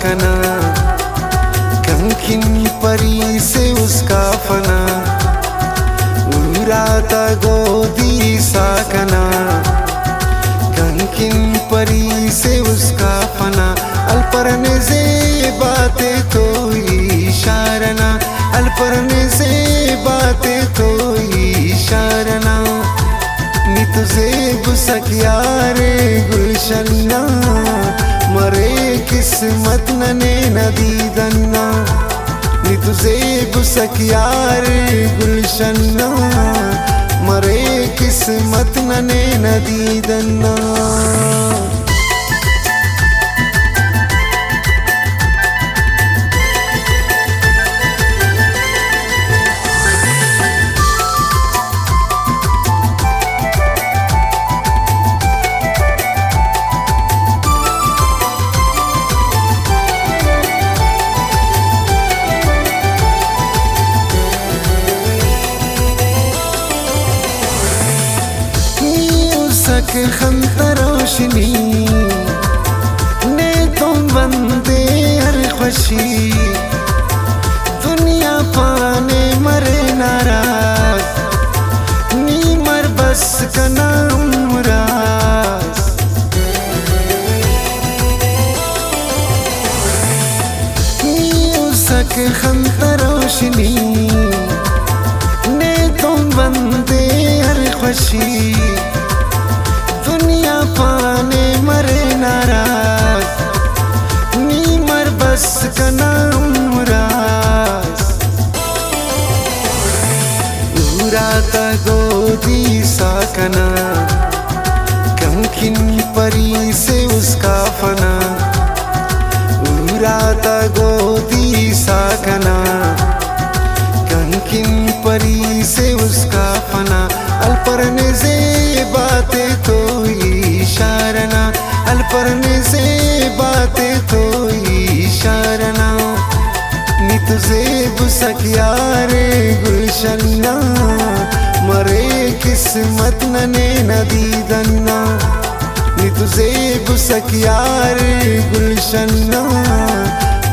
साकना, कंकिन परी से उसका फना, उराता गोदी साकना, कंकिन परी से उसका फना, अलपरने से बातें कोई इशारना, अलपरने से बातें कोई इशारना, नी तुझे गुसकिया रे गुलशन्ना, मरे किस्मत नने नदी दन्ना, नी तुझे गुसकिया रे गुलशन्ना, मरे किस्मत नने नदी दन्ना। खंत रोशनी ने तुम बंदे हर खुशी, दुनिया पाने मरे नाराज, नी मर बस का नाम राज, सक खंत रोशनी ने तुम बंदे हर खुशी, दुनिया पाने मरे नाराज, नी मर बस का नाम राज, उराता गोदी साकना, कंकिन परी से उसका फना, उराता गोदी साकना, कंकिन परी से उसका फना, अलपरने से बातें कोई इशारना, अलपरने से बातें कोई इशारना, नी तुझे गुसकिया रे गुलशन्ना, मरे किस्मत नने नदी दन्ना, नी तुझे गुसकिया रे गुलशन्ना,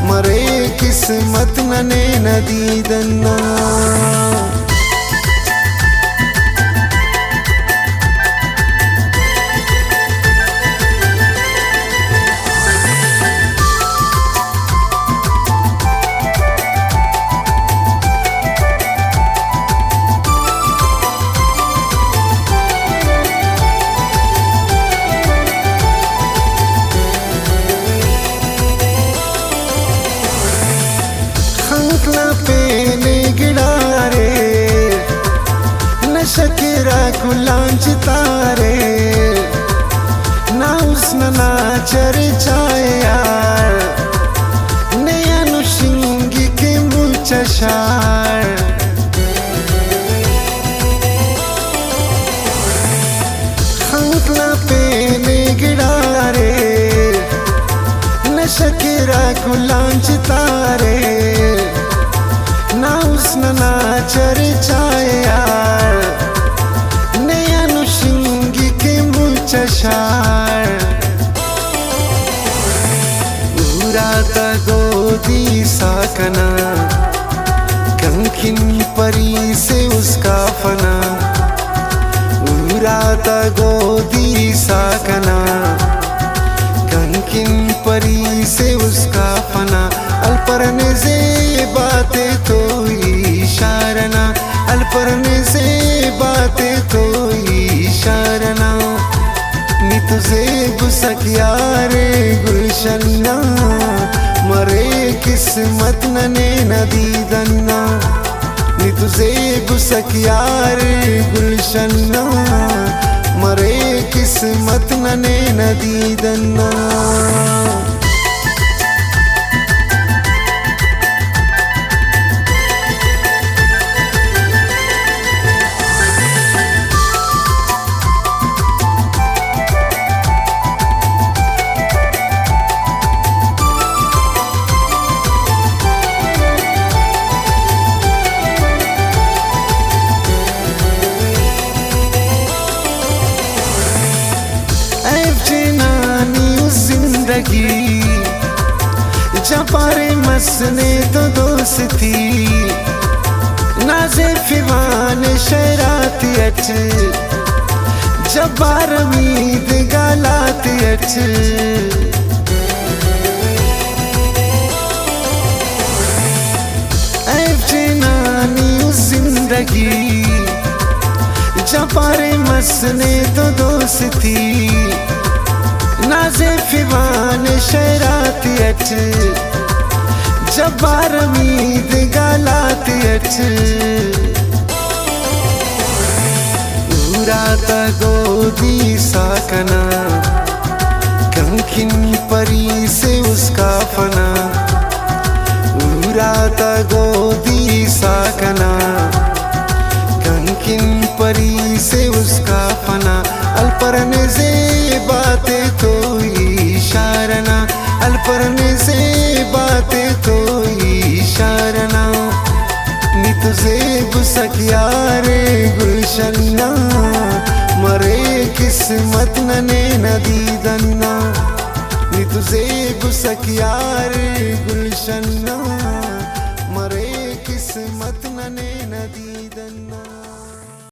मरे किस्मत नने नदी दन्ना। शकीरा गुलांच तारे ना उसना ना चर्चाए यार, नया नुशिंगी के मुचा शार, हंकला पे ने गिड़ारे न शकीरा गुलांच तारे ना उसना ना चर्चाए यार, नया नुशिंगी के मुचा शार, उराता गोदी साकना, कंकिन परी से उसका फना, उराता गोदी साकना, कंकिन परी से उसका फना, अलपरने से बातें कोई इशारना, अलपरने से बातें कोई इशारना, नी तुझे गुसकिया रे गुलशन्ना, मरे किस्मत नने नदी दन्ना, नी तुझे गुसकिया रे गुलशन्ना, मरे किस्मत नने नदी दन्ना। जिंदगी जबारे मसने तो दोस्ती नाजे फिवान शरात अच जबार मीद गालात अच ऐफनानी जिंदगी जबारे मसने तो दोस्ती नाजे फिवान शरात अच जबार मीद गालात अच उराता गोदी साकना कंकिन परी से उसका फना उराता गोदी साकना कंकिन परी से उसका फना अलपरने से बातें कोई शारना अलपरने से बातें कोई शारना नी तुझे गुसकिया रे गुलशन्ना मरे किस्मत नने नदी दन्ना नी तुझे गुसकिया रे